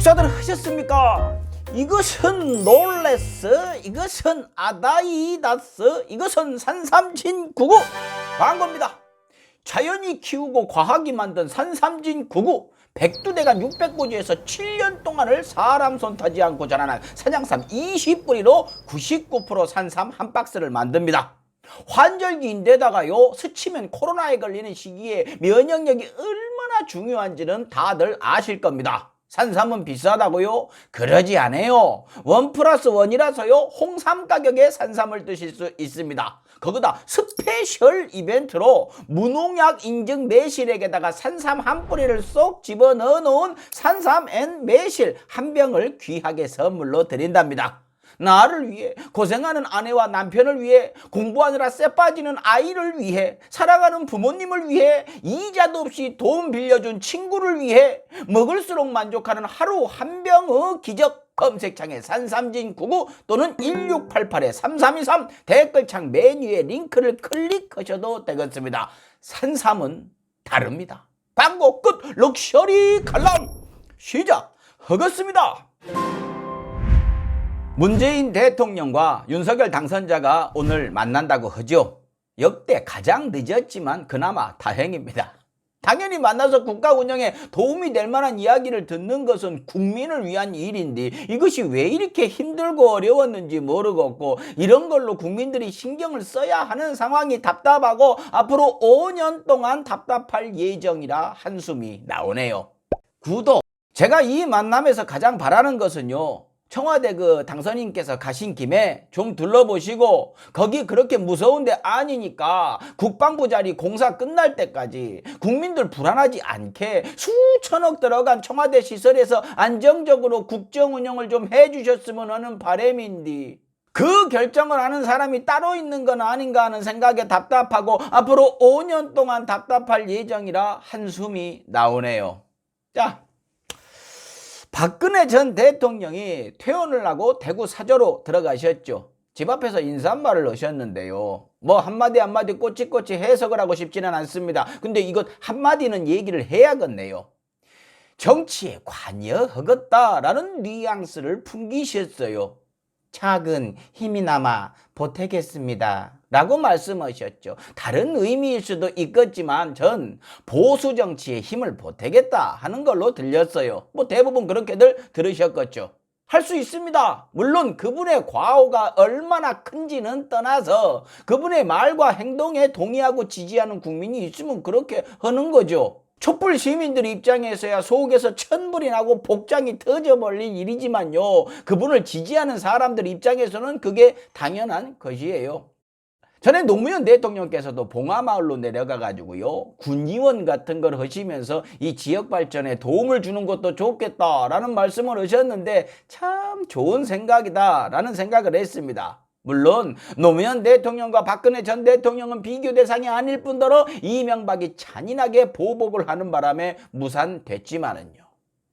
식사들 하셨습니까? 이것은 놀레스, 이것은 아다이다스, 이것은 산삼진구구 광고입니다. 자연이 키우고 과학이 만든 산삼진구구, 백두대간 600고지에서 7년 동안을 사람 손 타지 않고 자라난 산양삼 20뿌리로 99% 산삼 한 박스를 만듭니다. 환절기인데다가요, 스치면 코로나에 걸리는 시기에 면역력이 얼마나 중요한지는 다들 아실 겁니다. 산삼은 비싸다고요? 그러지 않아요. 1+1이라서요 홍삼 가격에 산삼을 드실 수 있습니다. 거기다 스페셜 이벤트로 무농약 인증 매실액에다가 산삼 한 뿌리를 쏙 집어넣어 놓은 산삼 앤 매실 한 병을 귀하게 선물로 드린답니다. 나를 위해, 고생하는 아내와 남편을 위해, 공부하느라 쎄 빠지는 아이를 위해, 살아가는 부모님을 위해, 이자도 없이 돈 빌려준 친구를 위해, 먹을수록 만족하는 하루 한 병의 기적. 검색창에 산삼진구구 또는 1688-3323 댓글창 메뉴에 링크를 클릭하셔도 되겠습니다. 산삼은 다릅니다. 광고 끝. 럭셔리 칼럼 시작하겠습니다. 문재인 대통령과 윤석열 당선자가 오늘 만난다고 하죠. 역대 가장 늦었지만 그나마 다행입니다. 당연히 만나서 국가 운영에 도움이 될 만한 이야기를 듣는 것은 국민을 위한 일인데 이것이 왜 이렇게 힘들고 어려웠는지 모르겠고, 이런 걸로 국민들이 신경을 써야 하는 상황이 답답하고 앞으로 5년 동안 답답할 예정이라 한숨이 나오네요. 구독! 제가 이 만남에서 가장 바라는 것은요, 청와대 당선인께서 가신 김에 좀 둘러보시고, 거기 그렇게 무서운데 아니니까 국방부 자리 공사 끝날 때까지 국민들 불안하지 않게 수천억 들어간 청와대 시설에서 안정적으로 국정 운영을 좀 해주셨으면 하는 바람인데, 그 결정을 하는 사람이 따로 있는 건 아닌가 하는 생각에 답답하고 앞으로 5년 동안 답답할 예정이라 한숨이 나오네요. 자, 박근혜 전 대통령이 퇴원을 하고 대구 사저로 들어가셨죠. 집 앞에서 인사말을 하셨는데요, 뭐 한마디 한마디 꼬치꼬치 해석을 하고 싶지는 않습니다. 근데 이것 한마디는 얘기를 해야겠네요. 정치에 관여하겠다라는 뉘앙스를 풍기셨어요. 작은 힘이나마 보태겠습니다 라고 말씀하셨죠. 다른 의미일 수도 있겠지만 전 보수 정치에 힘을 보태겠다 하는 걸로 들렸어요. 뭐 대부분 그렇게들 들으셨겠죠. 할 수 있습니다. 물론 그분의 과오가 얼마나 큰지는 떠나서 그분의 말과 행동에 동의하고 지지하는 국민이 있으면 그렇게 하는 거죠. 촛불 시민들 입장에서야 속에서 천불이 나고 복장이 터져버릴 일이지만요, 그분을 지지하는 사람들 입장에서는 그게 당연한 것이에요. 전에 노무현 대통령께서도 봉화마을로 내려가가지고요, 군의원 같은 걸 하시면서 이 지역 발전에 도움을 주는 것도 좋겠다라는 말씀을 하셨는데 참 좋은 생각이다 라는 생각을 했습니다. 물론 노무현 대통령과 박근혜 전 대통령은 비교 대상이 아닐 뿐더러 이명박이 잔인하게 보복을 하는 바람에 무산됐지만은요,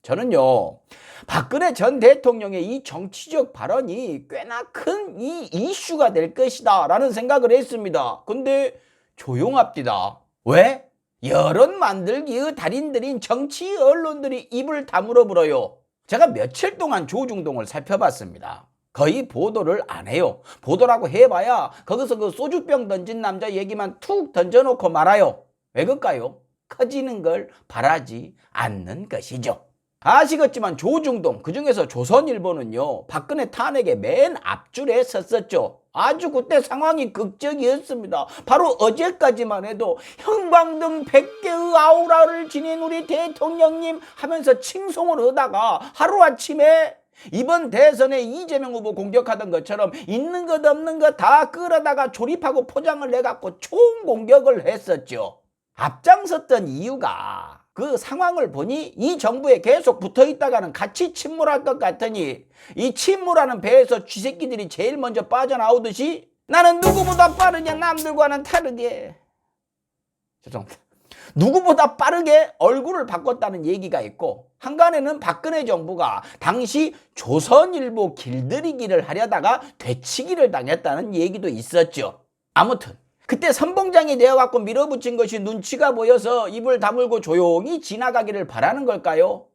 저는요, 박근혜 전 대통령의 이 정치적 발언이 꽤나 큰 이 이슈가 될 것이다 라는 생각을 했습니다. 근데 조용합니다. 왜? 여론 만들기의 달인들인 정치 언론들이 입을 다물어 불어요. 제가 며칠 동안 조중동을 살펴봤습니다. 거의 보도를 안 해요. 보도라고 해봐야 거기서 그 소주병 던진 남자 얘기만 툭 던져놓고 말아요. 왜 그럴까요? 커지는 걸 바라지 않는 것이죠. 아시겠지만 조중동, 그중에서 조선일보는요, 박근혜 탄핵의 맨 앞줄에 섰었죠. 아주 그때 상황이 극적이었습니다. 바로 어제까지만 해도 형광등 100개의 아우라를 지닌 우리 대통령님 하면서 칭송을 하다가 하루아침에 이번 대선에 이재명 후보 공격하던 것처럼 있는 것 없는 것 다 끌어다가 조립하고 포장을 내갖고 총공격을 했었죠. 앞장섰던 이유가 그 상황을 보니 이 정부에 계속 붙어있다가는 같이 침몰할 것 같으니 이 침몰하는 배에서 쥐새끼들이 제일 먼저 빠져나오듯이 나는 누구보다 빠르게 남들과는 다르게, 죄송합니다, 누구보다 빠르게 얼굴을 바꿨다는 얘기가 있고, 한간에는 박근혜 정부가 당시 조선일보 길들이기를 하려다가 되치기를 당했다는 얘기도 있었죠. 아무튼 그때 선봉장이 되어갖고 밀어붙인 것이 눈치가 보여서 입을 다물고 조용히 지나가기를 바라는 걸까요?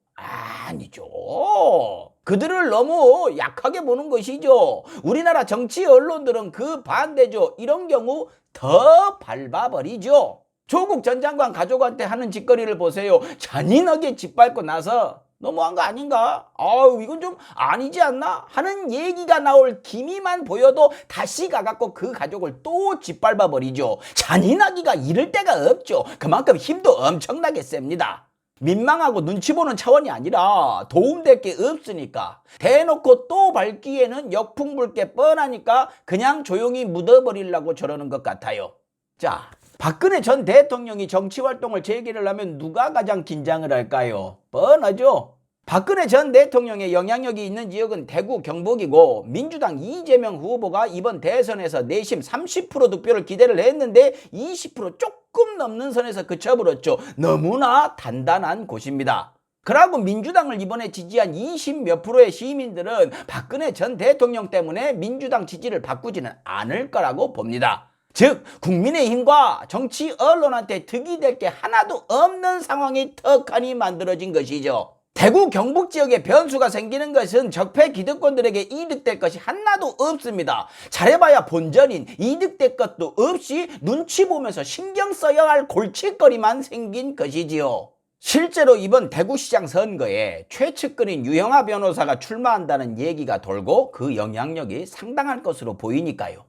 아니죠. 그들을 너무 약하게 보는 것이죠. 우리나라 정치 언론들은 그 반대죠. 이런 경우 더 밟아버리죠. 조국 전 장관 가족한테 하는 짓거리를 보세요. 잔인하게 짓밟고 나서 너무한 거 아닌가? 아유, 이건 좀 아니지 않나? 하는 얘기가 나올 기미만 보여도 다시 가갖고 그 가족을 또 짓밟아버리죠. 잔인하기가 이를 데가 없죠. 그만큼 힘도 엄청나게 셉니다. 민망하고 눈치 보는 차원이 아니라 도움될 게 없으니까, 대놓고 또 밟기에는 역풍 불 게 뻔하니까 그냥 조용히 묻어버리려고 저러는 것 같아요. 자, 박근혜 전 대통령이 정치활동을 재개를 하면 누가 가장 긴장을 할까요? 뻔하죠. 박근혜 전 대통령의 영향력이 있는 지역은 대구, 경북이고, 민주당 이재명 후보가 이번 대선에서 내심 30% 득표를 기대를 했는데 20% 조금 넘는 선에서 그쳐버렸죠. 너무나 단단한 곳입니다. 그러고 민주당을 이번에 지지한 20몇 프로의 시민들은 박근혜 전 대통령 때문에 민주당 지지를 바꾸지는 않을 거라고 봅니다. 즉, 국민의힘과 정치 언론한테 득이 될 게 하나도 없는 상황이 턱하니 만들어진 것이죠. 대구 경북 지역에 변수가 생기는 것은 적폐 기득권들에게 이득될 것이 하나도 없습니다. 잘해봐야 본전인 이득될 것도 없이 눈치 보면서 신경 써야 할 골칫거리만 생긴 것이지요. 실제로 이번 대구시장 선거에 최측근인 유형아 변호사가 출마한다는 얘기가 돌고 그 영향력이 상당할 것으로 보이니까요.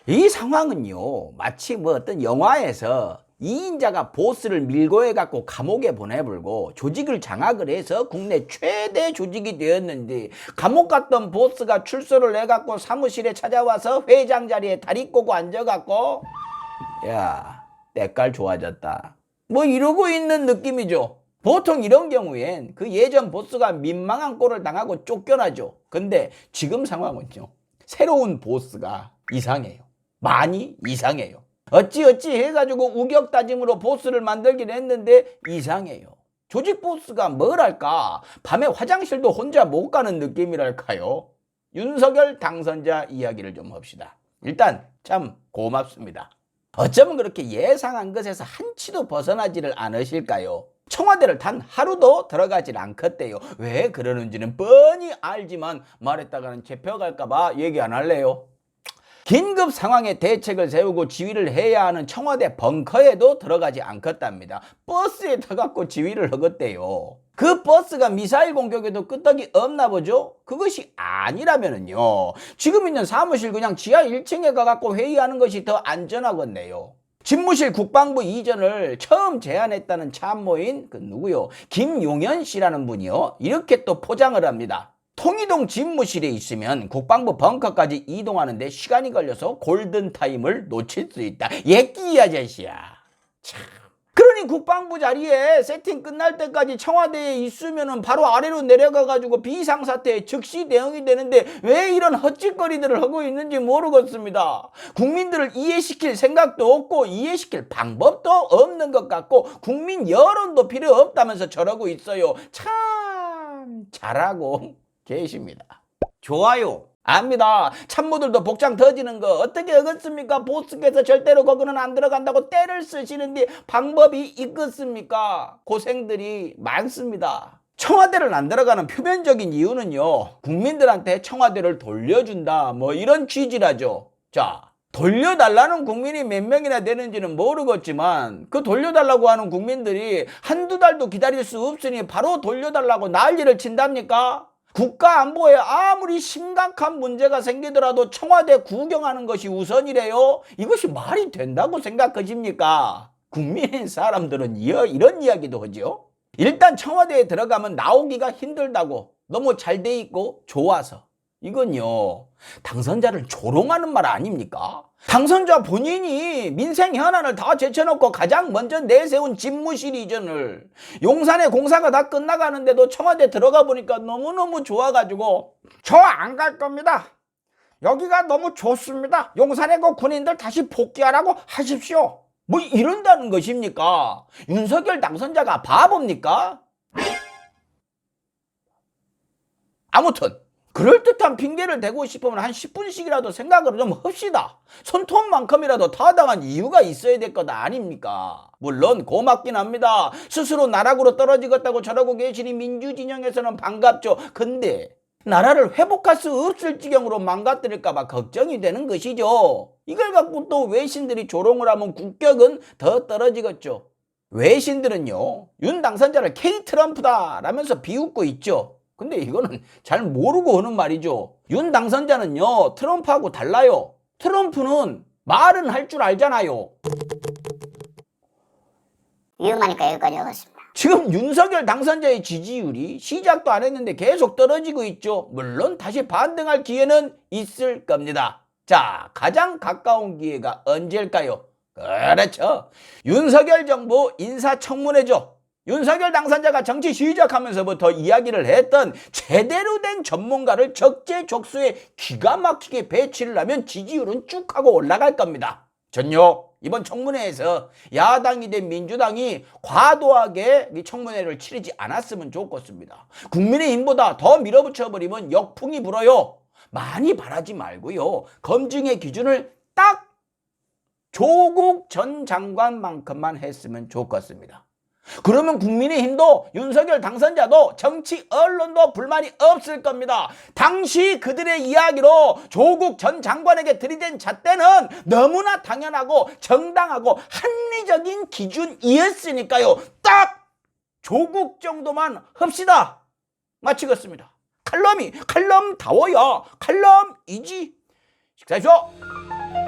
이 상황은요, 마치 어떤 영화에서 2인자가 보스를 밀고 해갖고 감옥에 보내불고 조직을 장악을 해서 국내 최대 조직이 되었는데, 감옥 갔던 보스가 출소를 해갖고 사무실에 찾아와서 회장 자리에 다리 꼬고 앉아갖고 야, 때깔 좋아졌다, 뭐 이러고 있는 느낌이죠. 보통 이런 경우엔 그 예전 보스가 민망한 꼴을 당하고 쫓겨나죠. 근데 지금 상황은요, 새로운 보스가 이상해요. 많이 이상해요. 어찌어찌 해가지고 우격다짐으로 보스를 만들긴 했는데 이상해요. 조직 보스가 뭐랄까, 밤에 화장실도 혼자 못 가는 느낌이랄까요. 윤석열 당선자 이야기를 좀 합시다. 일단 참 고맙습니다. 어쩌면 그렇게 예상한 것에서 한치도 벗어나지를 않으실까요? 청와대를 단 하루도 들어가질 않겠대요. 왜 그러는지는 뻔히 알지만 말했다가는 잡혀갈까봐 얘기 안 할래요. 긴급 상황에 대책을 세우고 지휘를 해야 하는 청와대 벙커에도 들어가지 않겠답니다. 버스에 타갖고 지휘를 하겠대요. 그 버스가 미사일 공격에도 끄떡이 없나 보죠? 그것이 아니라면은요, 지금 있는 사무실 그냥 지하 1층에 가갖고 회의하는 것이 더 안전하겠네요. 집무실 국방부 이전을 처음 제안했다는 참모인 누구요? 김용현 씨라는 분이요, 이렇게 또 포장을 합니다. 통이동 집무실에 있으면 국방부 벙커까지 이동하는데 시간이 걸려서 골든타임을 놓칠 수 있다. 예끼 아저씨야. 참. 그러니 국방부 자리에 세팅 끝날 때까지 청와대에 있으면 바로 아래로 내려가가지고 비상사태에 즉시 대응이 되는데 왜 이런 헛짓거리들을 하고 있는지 모르겠습니다. 국민들을 이해시킬 생각도 없고 이해시킬 방법도 없는 것 같고 국민 여론도 필요 없다면서 저러고 있어요. 참 잘하고 계십니다. 좋아요. 압니다. 참모들도 복장 터지는 거 어떻게 하겠습니까? 보스께서 절대로 거기는 안 들어간다고 떼를 쓰시는데 방법이 있겠습니까? 고생들이 많습니다. 청와대를 안 들어가는 표면적인 이유는요, 국민들한테 청와대를 돌려준다 뭐 이런 취지라죠. 자, 돌려달라는 국민이 몇 명이나 되는지는 모르겠지만 그 돌려달라고 하는 국민들이 한두 달도 기다릴 수 없으니 바로 돌려달라고 난리를 친답니까? 국가 안보에 아무리 심각한 문제가 생기더라도 청와대 구경하는 것이 우선이래요. 이것이 말이 된다고 생각하십니까? 국민의 사람들은 이런 이야기도 하죠. 일단 청와대에 들어가면 나오기가 힘들다고, 너무 잘 돼 있고 좋아서. 이건요, 당선자를 조롱하는 말 아닙니까? 당선자 본인이 민생 현안을 다 제쳐놓고 가장 먼저 내세운 집무실 이전을, 용산에 공사가 다 끝나가는데도 청와대 들어가 보니까 너무너무 좋아가지고 저 안 갈 겁니다. 여기가 너무 좋습니다. 용산에 그 군인들 다시 복귀하라고 하십시오. 뭐 이런다는 것입니까? 윤석열 당선자가 바보입니까? 아무튼 그럴듯한 핑계를 대고 싶으면 한 10분씩이라도 생각을 좀 합시다. 손톱만큼이라도 타당한 이유가 있어야 될 것 아닙니까? 물론 고맙긴 합니다. 스스로 나락으로 떨어지겠다고 저러고 계시니 민주진영에서는 반갑죠. 근데 나라를 회복할 수 없을 지경으로 망가뜨릴까봐 걱정이 되는 것이죠. 이걸 갖고 또 외신들이 조롱을 하면 국격은 더 떨어지겠죠. 외신들은요, 윤 당선자를 K-트럼프다 라면서 비웃고 있죠. 근데 이거는 잘 모르고 하는 말이죠. 윤 당선자는요, 트럼프하고 달라요. 트럼프는 말은 할 줄 알잖아요. 위험하니까 여기까지 하겠습니다. 지금 윤석열 당선자의 지지율이 시작도 안 했는데 계속 떨어지고 있죠. 물론 다시 반등할 기회는 있을 겁니다. 자, 가장 가까운 기회가 언제일까요? 그렇죠. 윤석열 정부 인사청문회죠. 윤석열 당선자가 정치 시작하면서부터 이야기를 했던 제대로 된 전문가를 적재적소에 기가 막히게 배치를 하면 지지율은 쭉 하고 올라갈 겁니다. 전요, 이번 청문회에서 야당이든 민주당이 과도하게 청문회를 치르지 않았으면 좋겠습니다. 국민의힘보다 더 밀어붙여버리면 역풍이 불어요. 많이 바라지 말고요. 검증의 기준을 딱 조국 전 장관만큼만 했으면 좋겠습니다. 그러면 국민의힘도 윤석열 당선자도 정치 언론도 불만이 없을 겁니다. 당시 그들의 이야기로 조국 전 장관에게 들이댄 잣대는 너무나 당연하고 정당하고 합리적인 기준이었으니까요. 딱 조국 정도만 합시다. 마치겠습니다. 칼럼다워야 칼럼이지. 식사하십시오.